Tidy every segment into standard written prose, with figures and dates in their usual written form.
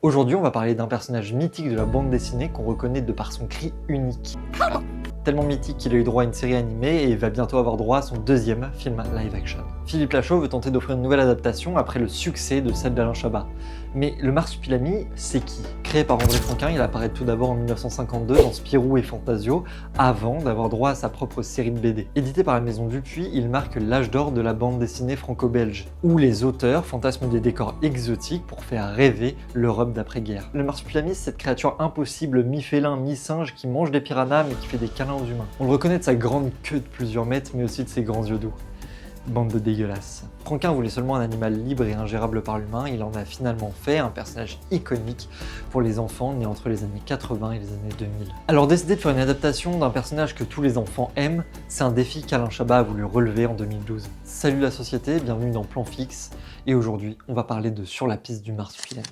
Aujourd'hui, on va parler d'un personnage mythique de la bande dessinée qu'on reconnaît de par son cri unique. Tellement mythique qu'il a eu droit à une série animée et va bientôt avoir droit à son deuxième film live action. Philippe Lachaud veut tenter d'offrir une nouvelle adaptation après le succès de celle d'Alain Chabat. Mais le Marsupilami, c'est qui? Créé par André Franquin, il apparaît tout d'abord en 1952 dans Spirou et Fantasio, avant d'avoir droit à sa propre série de BD. Édité par la maison Dupuis, il marque l'âge d'or de la bande dessinée franco-belge, où les auteurs fantasment des décors exotiques pour faire rêver l'Europe d'après-guerre. Le Marsupilami, c'est cette créature impossible, mi-félin, mi-singe, qui mange des piranhas mais qui fait des câlins aux humains. On le reconnaît de sa grande queue de plusieurs mètres, mais aussi de ses grands yeux doux. Bande de dégueulasses. Franquin voulait seulement un animal libre et ingérable par l'humain, il en a finalement fait un personnage iconique pour les enfants nés entre les années 80 et les années 2000. Alors décider de faire une adaptation d'un personnage que tous les enfants aiment, c'est un défi qu'Alain Chabat a voulu relever en 2012. Salut la société, bienvenue dans Plan Fixe, et aujourd'hui on va parler de Sur la piste du Marsupilami.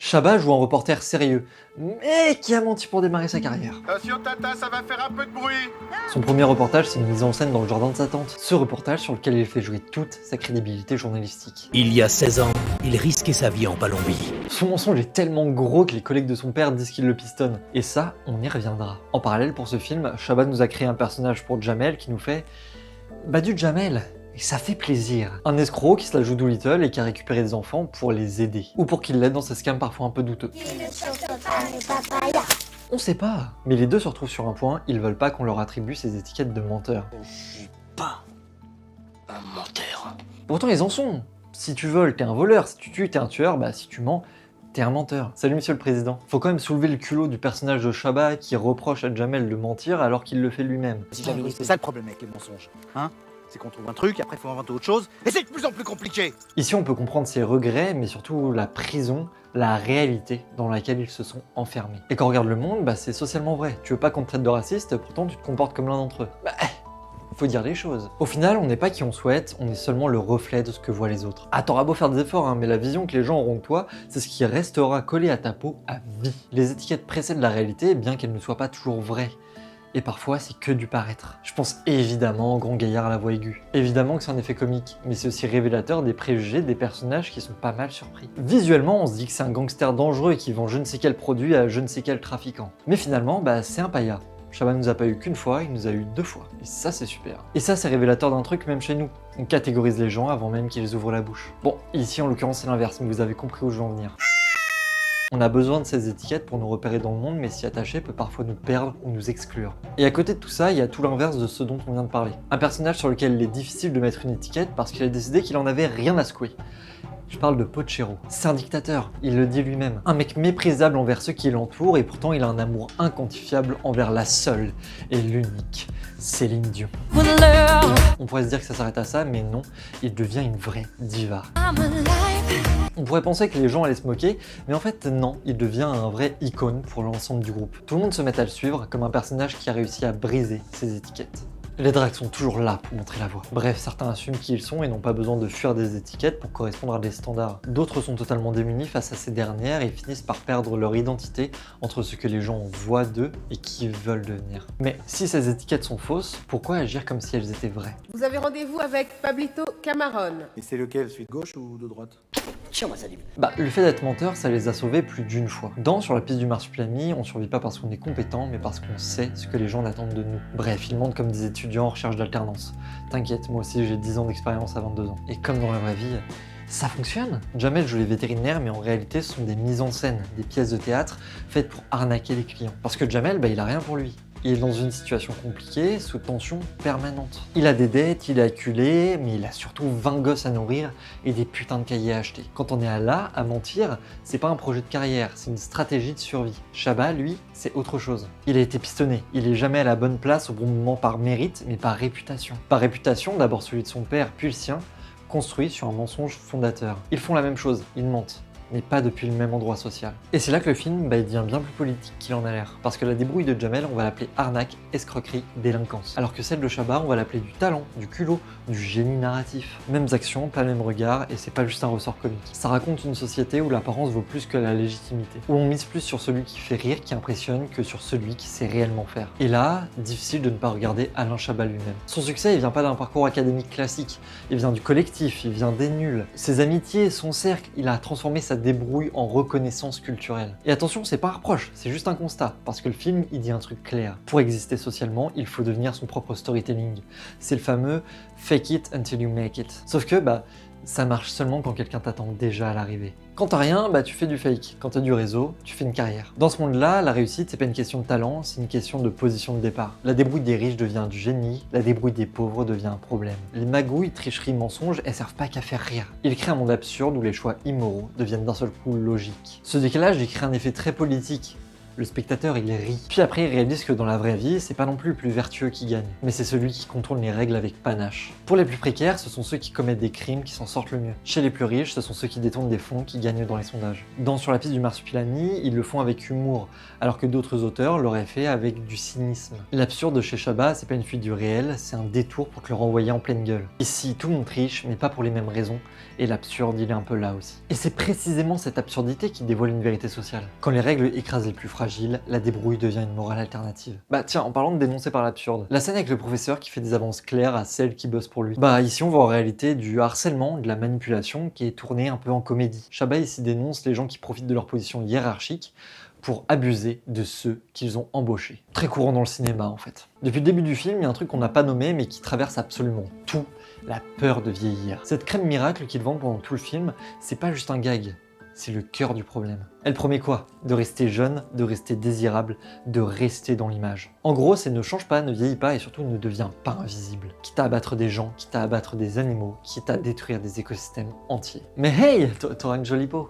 Chabat joue un reporter sérieux, mais qui a menti pour démarrer sa carrière. Attention Tata, ça va faire un peu de bruit. Son premier reportage, c'est une mise en scène dans le jardin de sa tante. Ce reportage sur lequel il fait jouer toute sa crédibilité journalistique. Il y a 16 ans, il risquait sa vie en Colombie. Son mensonge est tellement gros que les collègues de son père disent qu'il le pistonne. Et ça, on y reviendra. En parallèle, pour ce film, Chabat nous a créé un personnage pour Jamel qui nous fait... du Jamel. Et ça fait plaisir. Un escroc qui se la joue Doolittle et qui a récupéré des enfants pour les aider. Ou pour qu'ils l'aident dans ses scams parfois un peu douteux. On sait pas. Mais les deux se retrouvent sur un point, ils veulent pas qu'on leur attribue ces étiquettes de menteurs. Je suis pas un menteur. Pourtant ils en sont. Si tu voles, t'es un voleur. Si tu tues, t'es un tueur. Si tu mens, t'es un menteur. Salut monsieur le président. Faut quand même soulever le culot du personnage de Chabat qui reproche à Jamel de mentir alors qu'il le fait lui-même. Si jamais c'est ça le problème avec les mensonges, hein? C'est qu'on trouve un truc, après faut inventer autre chose, et c'est de plus en plus compliqué. Ici on peut comprendre ses regrets, mais surtout la prison, la réalité dans laquelle ils se sont enfermés. Et quand on regarde le monde, c'est socialement vrai. Tu veux pas qu'on te traite de raciste, pourtant tu te comportes comme l'un d'entre eux. Faut dire les choses. Au final, on n'est pas qui on souhaite, on est seulement le reflet de ce que voient les autres. Ah, t'auras beau faire des efforts, mais la vision que les gens auront de toi, c'est ce qui restera collé à ta peau à vie. Les étiquettes précèdent la réalité, bien qu'elles ne soient pas toujours vraies. Et parfois, c'est que du paraître. Je pense évidemment au Grand Gaillard à la voix aiguë. Évidemment que c'est un effet comique, mais c'est aussi révélateur des préjugés des personnages qui sont pas mal surpris. Visuellement, on se dit que c'est un gangster dangereux et qui vend je ne sais quel produit à je ne sais quel trafiquant. Mais finalement, c'est un paillat. Chabat nous a pas eu qu'une fois, il nous a eu 2 fois. Et ça, c'est super. Et ça, c'est révélateur d'un truc même chez nous. On catégorise les gens avant même qu'ils ouvrent la bouche. Bon, ici en l'occurrence c'est l'inverse, mais vous avez compris où je veux en venir. On a besoin de ces étiquettes pour nous repérer dans le monde, mais s'y attacher peut parfois nous perdre ou nous exclure. Et à côté de tout ça, il y a tout l'inverse de ce dont on vient de parler. Un personnage sur lequel il est difficile de mettre une étiquette parce qu'il a décidé qu'il en avait rien à secouer. Je parle de Pochero. C'est un dictateur, il le dit lui-même. Un mec méprisable envers ceux qui l'entourent et pourtant il a un amour inquantifiable envers la seule et l'unique Céline Dion. On pourrait se dire que ça s'arrête à ça, mais non, il devient une vraie diva. On pourrait penser que les gens allaient se moquer, mais en fait non, il devient un vrai icône pour l'ensemble du groupe. Tout le monde se met à le suivre comme un personnage qui a réussi à briser ses étiquettes. Les drags sont toujours là pour montrer la voie. Bref, certains assument qui ils sont et n'ont pas besoin de fuir des étiquettes pour correspondre à des standards. D'autres sont totalement démunis face à ces dernières et finissent par perdre leur identité entre ce que les gens voient d'eux et qui ils veulent devenir. Mais si ces étiquettes sont fausses, pourquoi agir comme si elles étaient vraies? Vous avez rendez-vous avec Pablito Camarón. Et c'est lequel, celui de gauche ou de droite? Tiens-moi ça dit. Le fait d'être menteur, ça les a sauvés plus d'une fois. Dans Sur la piste du Marsupilami, on survit pas parce qu'on est compétent, mais parce qu'on sait ce que les gens attendent de nous. Bref, ils mentent comme des étudiants en recherche d'alternance. T'inquiète, moi aussi j'ai 10 ans d'expérience à 22 ans. Et comme dans la vraie vie, ça fonctionne. Jamel joue les vétérinaires, mais en réalité ce sont des mises en scène, des pièces de théâtre faites pour arnaquer les clients. Parce que Jamel, il a rien pour lui. Il est dans une situation compliquée, sous tension permanente. Il a des dettes, il est acculé, mais il a surtout 20 gosses à nourrir et des putains de cahiers à acheter. Quand on est là, à mentir, c'est pas un projet de carrière, c'est une stratégie de survie. Chabat, lui, c'est autre chose. Il a été pistonné, il est jamais à la bonne place au bon moment par mérite, mais par réputation. Par réputation, d'abord celui de son père, puis le sien, construit sur un mensonge fondateur. Ils font la même chose, ils mentent. mais pas depuis le même endroit social. Et c'est là que le film il devient bien plus politique qu'il en a l'air. Parce que la débrouille de Jamel, on va l'appeler arnaque, escroquerie, délinquance. Alors que celle de Chabat, on va l'appeler du talent, du culot, du génie narratif. Mêmes actions, pas le même regard, et c'est pas juste un ressort comique. Ça raconte une société où l'apparence vaut plus que la légitimité. Où on mise plus sur celui qui fait rire, qui impressionne, que sur celui qui sait réellement faire. Et là, difficile de ne pas regarder Alain Chabat lui-même. Son succès, il vient pas d'un parcours académique classique, il vient du collectif, il vient des nuls. Ses amitiés, son cercle, il a transformé sa débrouille en reconnaissance culturelle. Et attention, c'est pas un reproche, c'est juste un constat, parce que le film, il dit un truc clair. Pour exister socialement, il faut devenir son propre storytelling. C'est le fameux « fake it until you make it ». Sauf que, ça marche seulement quand quelqu'un t'attend déjà à l'arrivée. Quand t'as rien, tu fais du fake. Quand t'as du réseau, tu fais une carrière. Dans ce monde-là, la réussite, c'est pas une question de talent, c'est une question de position de départ. La débrouille des riches devient du génie, la débrouille des pauvres devient un problème. Les magouilles, tricheries, mensonges, elles servent pas qu'à faire rire. Ils créent un monde absurde où les choix immoraux deviennent d'un seul coup logiques. Ce décalage, il crée un effet très politique. Le spectateur, il rit. Puis après, il réalise que dans la vraie vie, c'est pas non plus le plus vertueux qui gagne, mais c'est celui qui contourne les règles avec panache. Pour les plus précaires, ce sont ceux qui commettent des crimes qui s'en sortent le mieux. Chez les plus riches, ce sont ceux qui détournent des fonds qui gagnent dans les sondages. Dans Sur la piste du marsupilami, ils le font avec humour, alors que d'autres auteurs l'auraient fait avec du cynisme. L'absurde de chez Chabat, c'est pas une fuite du réel, c'est un détour pour te le renvoyer en pleine gueule. Ici, tout le monde triche, mais pas pour les mêmes raisons, et l'absurde, il est un peu là aussi. Et c'est précisément cette absurdité qui dévoile une vérité sociale. Quand les règles écrasent les plus fragiles, la débrouille devient une morale alternative. Tiens, en parlant de dénoncer par l'absurde, la scène avec le professeur qui fait des avances claires à celles qui bossent pour lui. Ici on voit en réalité du harcèlement, de la manipulation qui est tourné un peu en comédie. Chabat ici dénonce les gens qui profitent de leur position hiérarchique pour abuser de ceux qu'ils ont embauchés. Très courant dans le cinéma en fait. Depuis le début du film, il y a un truc qu'on n'a pas nommé mais qui traverse absolument tout, la peur de vieillir. Cette crème miracle qu'ils vendent pendant tout le film, c'est pas juste un gag. C'est le cœur du problème. Elle promet quoi? De rester jeune, de rester désirable, de rester dans l'image. En gros, c'est ne change pas, ne vieillit pas et surtout ne devient pas invisible. Quitte à abattre des gens, quitte à abattre des animaux, quitte à détruire des écosystèmes entiers. Mais hey, t'auras une jolie peau.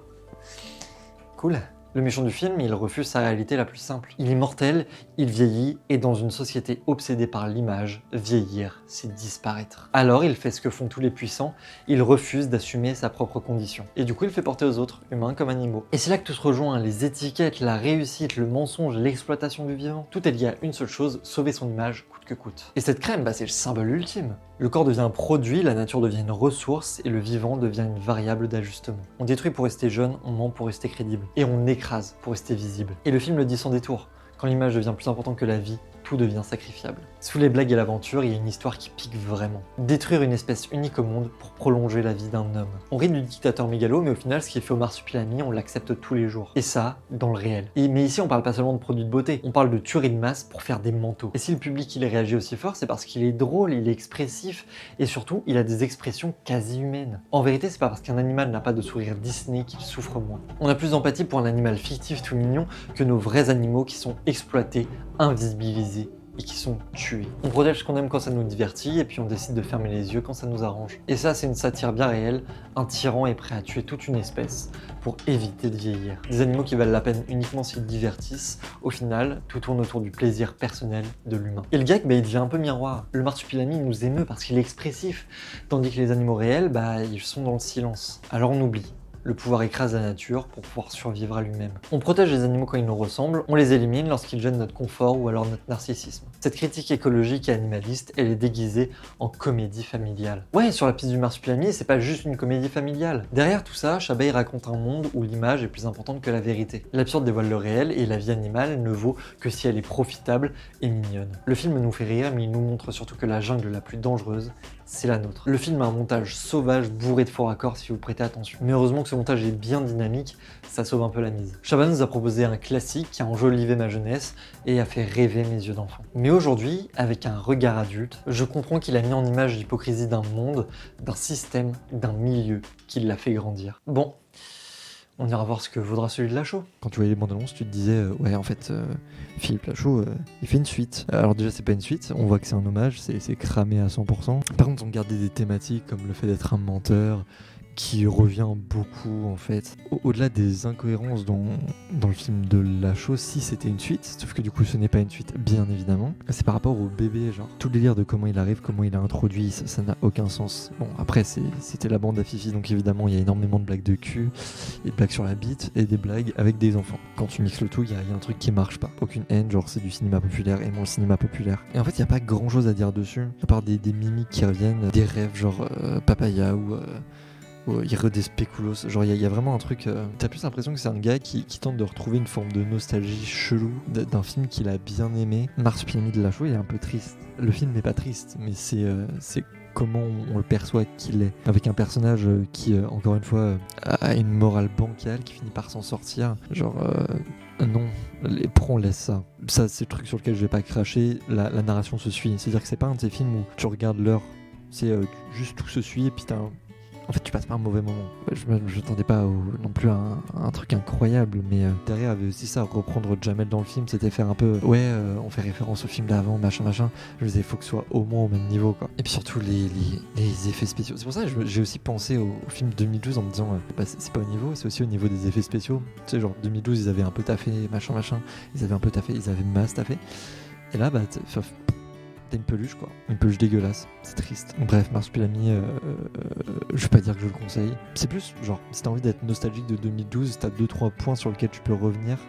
Cool. Le méchant du film, il refuse sa réalité la plus simple. Il est mortel, il vieillit, et dans une société obsédée par l'image, vieillir, c'est disparaître. Alors il fait ce que font tous les puissants, il refuse d'assumer sa propre condition. Et du coup il fait porter aux autres, humains comme animaux. Et c'est là que tout se rejoint, les étiquettes, la réussite, le mensonge, l'exploitation du vivant. Tout est lié à une seule chose, sauver son image, coûte que coûte. Et cette crème, c'est le symbole ultime. Le corps devient un produit, la nature devient une ressource, et le vivant devient une variable d'ajustement. On détruit pour rester jeune, on ment pour rester crédible. Et on écrase pour rester visible. Et le film le dit sans détour. Quand l'image devient plus importante que la vie, tout devient sacrifiable. Sous les blagues et l'aventure, il y a une histoire qui pique vraiment. Détruire une espèce unique au monde pour prolonger la vie d'un homme. On rit du dictateur mégalo, mais au final, ce qui est fait au marsupilami, on l'accepte tous les jours. Et ça, dans le réel. Mais ici, on parle pas seulement de produits de beauté, on parle de tuerie de masse pour faire des manteaux. Et si le public il réagit aussi fort, c'est parce qu'il est drôle, il est expressif, et surtout, il a des expressions quasi humaines. En vérité, c'est pas parce qu'un animal n'a pas de sourire Disney qu'il souffre moins. On a plus d'empathie pour un animal fictif tout mignon que nos vrais animaux qui sont exploités, invisibilisés, et qui sont tués. On protège ce qu'on aime quand ça nous divertit et puis on décide de fermer les yeux quand ça nous arrange. Et ça, c'est une satire bien réelle. Un tyran est prêt à tuer toute une espèce pour éviter de vieillir. Des animaux qui valent la peine uniquement s'ils divertissent. Au final, tout tourne autour du plaisir personnel de l'humain. Et le gag, il devient un peu miroir. Le marsupilami nous émeut parce qu'il est expressif, tandis que les animaux réels, ils sont dans le silence. Alors on oublie. Le pouvoir écrase la nature pour pouvoir survivre à lui-même. On protège les animaux quand ils nous ressemblent, on les élimine lorsqu'ils gênent notre confort ou alors notre narcissisme. Cette critique écologique et animaliste, elle est déguisée en comédie familiale. Ouais, Sur la piste du marsupilami, c'est pas juste une comédie familiale. Derrière tout ça, Chabat raconte un monde où l'image est plus importante que la vérité. L'absurde dévoile le réel et la vie animale ne vaut que si elle est profitable et mignonne. Le film nous fait rire, mais il nous montre surtout que la jungle la plus dangereuse, c'est la nôtre. Le film a un montage sauvage, bourré de faux raccords si vous prêtez attention. Mais heureusement que ce montage est bien dynamique, ça sauve un peu la mise. Chabat nous a proposé un classique qui a enjolivé ma jeunesse et a fait rêver mes yeux d'enfant. Mais aujourd'hui, avec un regard adulte, je comprends qu'il a mis en image l'hypocrisie d'un monde, d'un système, d'un milieu qui l'a fait grandir. Bon, on ira voir ce que vaudra celui de Lachaud. Quand tu voyais les bandes annonces, tu te disais ouais en fait Philippe Lachaud il fait une suite. Alors déjà c'est pas une suite, on voit que c'est un hommage, c'est cramé à 100%. Par contre on gardait des thématiques comme le fait d'être un menteur, qui revient beaucoup en fait. Au-delà des incohérences dans le film de la chose, si c'était une suite, sauf que du coup ce n'est pas une suite, bien évidemment. C'est par rapport au bébé, genre tout le délire de comment il arrive, comment il est introduit, ça n'a aucun sens. Bon, après c'était la bande à Fifi, donc évidemment il y a énormément de blagues de cul, et de blagues sur la bite, et des blagues avec des enfants. Quand tu mixes le tout, il y a un truc qui marche pas. Aucune haine, genre c'est du cinéma populaire, aimons le cinéma populaire. Et en fait il n'y a pas grand chose à dire dessus, à part des mimiques qui reviennent, des rêves genre Papaya ou Hiro des Spéculoos. Genre il y a vraiment un truc, t'as plus l'impression que c'est un gars qui tente de retrouver une forme de nostalgie chelou d'un film qu'il a bien aimé. Marsupilami de Lachaud, il est un peu triste. Le film n'est pas triste, mais c'est comment on le perçoit qu'il est, avec un personnage qui encore une fois a une morale bancale, qui finit par s'en sortir. Genre non, pourquoi on laisse ça? Ça c'est le truc sur lequel je vais pas cracher. La narration se suit, c'est-à-dire que c'est pas un de ces films où tu regardes l'heure, c'est juste tout se suit et puis en fait tu passes pas un mauvais moment. Je t'entendais pas non plus à un truc incroyable, mais derrière avait aussi ça, reprendre Jamel dans le film, c'était faire un peu on fait référence au film d'avant, machin. Je me disais faut que ce soit au moins au même niveau quoi. Et puis surtout les effets spéciaux. C'est pour ça que j'ai aussi pensé au film 2012 en me disant c'est pas au niveau, c'est aussi au niveau des effets spéciaux. Tu sais genre 2012 ils avaient un peu taffé machin, ils avaient masse taffé. Et là t'as une peluche quoi, une peluche dégueulasse, c'est triste. Bref, Marsupilami, je vais pas dire que je le conseille. C'est plus genre, si t'as envie d'être nostalgique de 2012, t'as 2-3 points sur lesquels tu peux revenir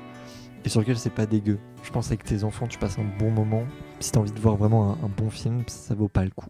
et sur lesquels c'est pas dégueu. Je pense qu'avec tes enfants, tu passes un bon moment. Si t'as envie de voir vraiment un bon film, ça vaut pas le coup.